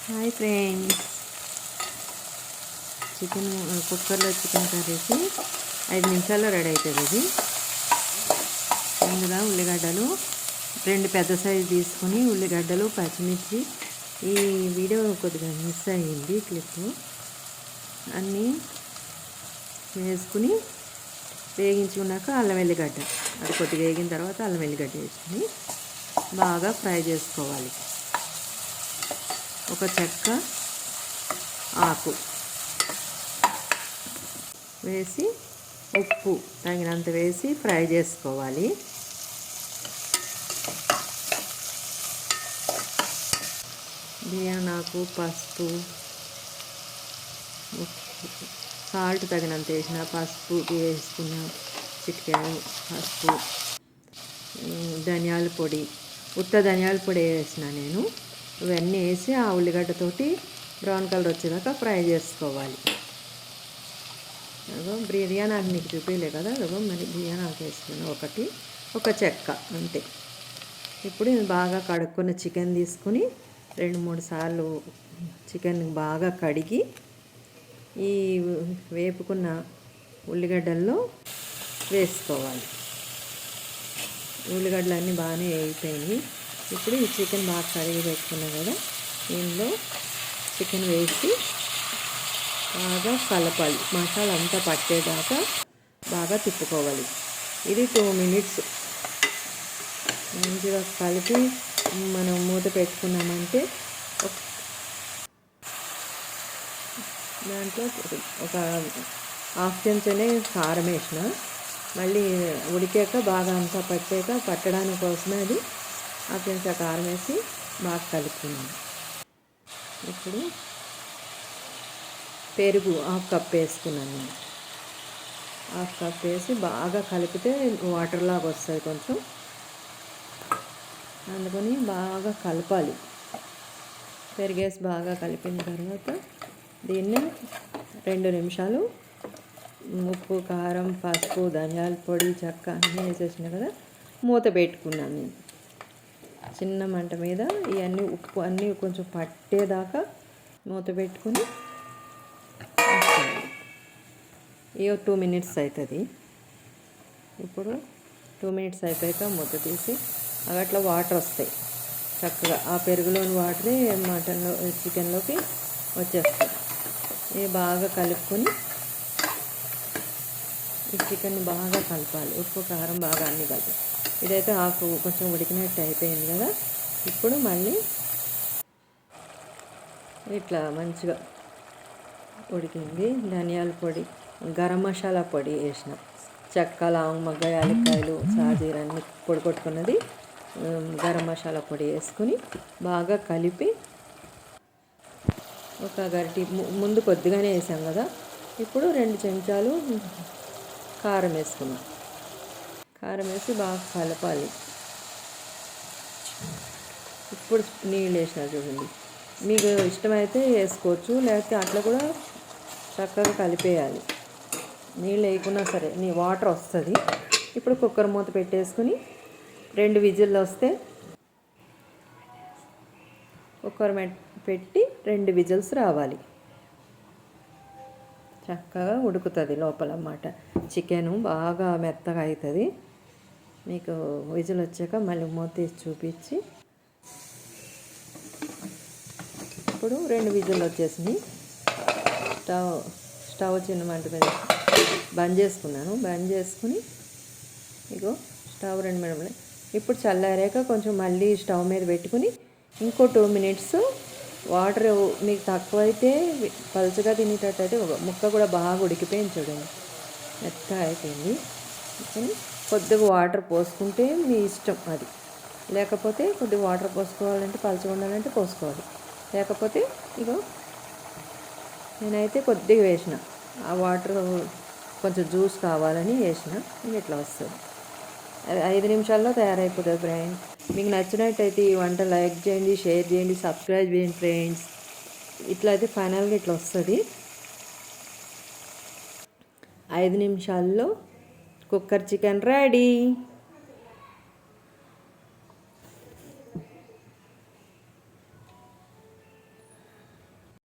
Hi friends, chicken కుక్కర్లో chicken కర్రీకి 5 నిమిషాల్లో రెడీ అవుతుంది. ఇది ముందుగా ఉల్లిగడ్డలు 2 పెద్ద సైజు తీసుకుని ఉల్లిగడ్డలు పచ్చిమిర్చి, ఈ వీడియో కొద్దిగా మిస్ అయ్యింది క్లిప్, అన్నీ వేసుకుని వేగించుకున్నాక అల్లం వెల్లిగడ్డ అది కొద్దిగా వేగిన తర్వాత అల్లం వెల్లిగడ్డ వేసుకుని బాగా ఫ్రై చేసుకోవాలి. ఒక చెక్క ఆకు వేసి ఉప్పు తగినంత వేసి ఫ్రై చేసుకోవాలి. బియ్యానాకు, పసుపు, ఉప్పు, సాల్ట్ తగినంత వేసిన, పసుపు వేసుకున్న, చికెన్ పసుపు, ధనియాల పొడి, ఉత్త ధనియాల పొడి వేసిన నేను. ఇవన్నీ వేసి ఆ ఉల్లిగడ్డతోటి బ్రౌన్ కలర్ వచ్చేదాకా ఫ్రై చేసుకోవాలి. అదో బిర్యానీ ఆకు మీకు చూపించలే కదా, అదో మరి బిర్యానీ ఆకు వేసుకుని ఒక చెక్క అంతే. ఇప్పుడు బాగా కడుక్కున్న చికెన్ తీసుకుని 2-3 సార్లు చికెన్ బాగా కడిగి ఈ వేపుకున్న ఉల్లిగడ్డల్లో వేసుకోవాలి. ఉల్లిగడ్డలు అన్నీ బాగానే వేగిపోయినాయి. ఇప్పుడు ఈ చికెన్ బాగా కడిగి పెట్టుకున్నాం కదా, దీనిలో చికెన్ వేసి బాగా కలపాలి. మసాలా అంతా పట్టేదాకా బాగా తిప్పుకోవాలి. ఇది 2 మినిట్స్ మంచిగా కలిపి మనం మూత పెట్టుకున్నామంటే దాంట్లో ఒక హాఫ్ చెంచానే కారం వేసిన, మళ్ళీ ఉడికాక బాగా అంతా పట్టడానికి కోసమే అది హాఫ్ చెంచా కారం వేసి బాగా కలుపుకున్నాను. ఇప్పుడు పెరుగు 1/2 కప్ వేసుకున్నాను నేను. 1/2 కప్ వేసి బాగా కలిపితే వాటర్ లాగా వస్తుంది కొంచెం, అందుకని బాగా కలపాలి. పెరిగేసి బాగా కలిపిన తర్వాత దీన్ని 2 నిమిషాలు ఉప్పు, కారం, పసుపు, ధనియాల పొడి, చెక్క అన్నీ వేసేసిన కదా, మూత పెట్టుకున్నాను నేను. చిన్న మంట మీద ఇవన్నీ ఉప్పు అన్నీ కొంచెం పట్టేదాకా మూత పెట్టుకుని ఇక 2 మినిట్స్ అవుతుంది. ఇప్పుడు 2 మినిట్స్ అయిపోయాక మూత తీసి అట్లా వాటర్ వస్తాయి చక్కగా, ఆ పెరుగులోని వాటరే చికెన్లోకి వచ్చేస్తాయి. ఇవి బాగా కలుపుకొని ఈ చికెన్ బాగా కలపాలి. ఉప్పు, కారం బాగా అన్నీ కలిపి, ఇదైతే ఆకు కొంచెం ఉడికినట్టు అయిపోయింది కదా. ఇప్పుడు మళ్ళీ ఇట్లా మంచిగా ఉడికింది. ధనియాల పొడి, గరం మసాలా పొడి వేసిన, చెక్క, లవంగ, మొగ్గ, యాలక్కాయలు, సాజీర అన్ని పొడి కొట్టుకున్నది, గరం మసాలా పొడి వేసుకుని బాగా కలిపి ఒక గరిటె ముందు కొద్దిగానే వేసాం కదా, ఇప్పుడు 2 చెంచాలు కారం వేసుకున్నాం. కారం వేసి బాగా కలపాలి. ఇప్పుడు నీళ్ళు వేసిన చూడండి, మీకు ఇష్టమైతే వేసుకోవచ్చు, లేకపోతే అట్లా కూడా చక్కగా కలిపేయాలి. నీళ్ళు వేయకున్నా సరే వాటర్ వస్తుంది. ఇప్పుడు కుక్కర్ మూత పెట్టేసుకుని 2 విజిల్లు వస్తే కుక్కర్ పెట్టి 2 విజిల్స్ రావాలి. చక్కగా ఉడుకుతుంది లోపల అన్నమాట. చికెను బాగా మెత్తగా అవుతుంది. మీకు విజిల్ వచ్చాక మళ్ళీ మూత తీసి చూపించి, ఇప్పుడు 2 విజిల్లు వచ్చేసినాయి. స్టవ్ చిన్న మంట మీద బంద్ చేసుకున్నాను. బంద్ చేసుకుని ఇగో స్టవ్ 2 మినిట్లు. ఇప్పుడు చల్లారాక కొంచెం మళ్ళీ స్టవ్ మీద పెట్టుకుని ఇంకో 2 మినిట్స్ వాటర్ మీకు తక్కువైతే పలుచగా తినేటట్టయితే ముక్క కూడా బాగా ఉడికిపోయింది చూడండి, మెత్తగా అయిపోయింది. కొద్దిగా వాటర్ పోసుకుంటే మీ ఇష్టం అది, లేకపోతే కొద్దిగా వాటర్ పోసుకోవాలంటే పలుచగా ఉండాలంటే పోసుకోవాలి, లేకపోతే ఇగో నేనైతే కొద్దిగా వేసిన, ఆ వాటర్ కొంచెం జ్యూస్ కావాలని వేసిన. ఇట్లా వస్తుంది. అది 5 నిమిషాల్లో తయారైపోతుంది ఫ్రెండ్స్. మీకు నచ్చినట్టయితే ఈ వంట లైక్ చేయండి, షేర్ చేయండి, సబ్స్క్రైబ్ చేయండి ఫ్రెండ్స్. ఇట్లా అయితే ఫైనల్గా ఇట్లా వస్తుంది. 5 నిమిషాల్లో కుక్కర్ చికెన్ రెడీ.